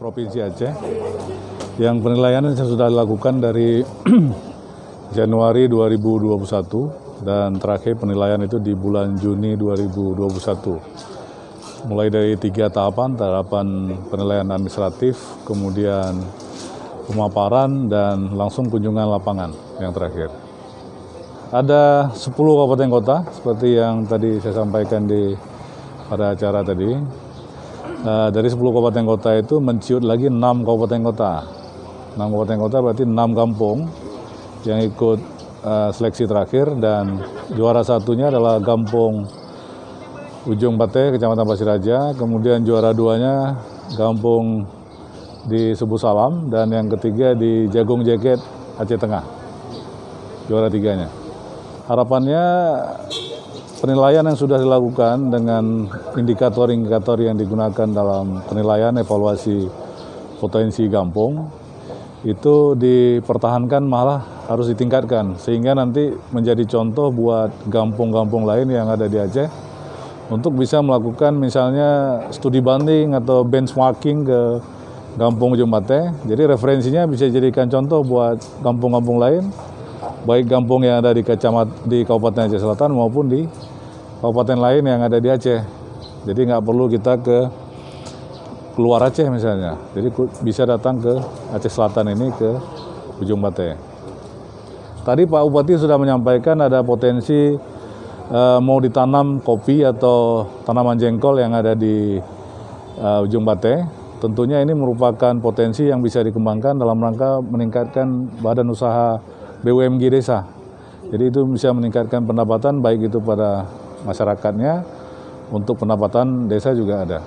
Provinsi Aceh yang penilaian sudah dilakukan dari Januari 2021 dan terakhir penilaian itu di bulan Juni 2021. Mulai dari 3 tahapan penilaian administratif, kemudian pemaparan, dan langsung kunjungan lapangan yang terakhir. Ada 10 kabupaten kota seperti yang tadi saya sampaikan pada acara tadi. Dari 10 kabupaten kota itu menciut lagi 6 kabupaten kota. 6 kabupaten kota berarti 6 kampung yang ikut seleksi terakhir, dan juara satunya adalah Kampung Ujung Bate, Kecamatan Pasir Raja, kemudian juara 2-nya Kampung di Subuh Salam, dan yang ketiga di Jagung Jeket, Aceh Tengah. Juara 3-nya. Harapannya penilaian yang sudah dilakukan dengan indikator-indikator yang digunakan dalam penilaian evaluasi potensi kampung itu dipertahankan, malah harus ditingkatkan, sehingga nanti menjadi contoh buat kampung-kampung lain yang ada di Aceh untuk bisa melakukan misalnya studi banding atau benchmarking ke Kampung Ujung Bate. Jadi referensinya bisa jadikan contoh buat kampung-kampung lain, baik kampung yang ada di Kabupaten Aceh Selatan maupun di kabupaten lain yang ada di Aceh. Jadi nggak perlu kita keluar Aceh misalnya. Jadi bisa datang ke Aceh Selatan ini, ke Ujung Bate. Tadi Pak Bupati sudah menyampaikan ada potensi mau ditanam kopi atau tanaman jengkol yang ada di Ujung Bate. Tentunya ini merupakan potensi yang bisa dikembangkan dalam rangka meningkatkan badan usaha BUMG desa. Jadi itu bisa meningkatkan pendapatan baik itu pada masyarakatnya, untuk pendapatan desa juga ada.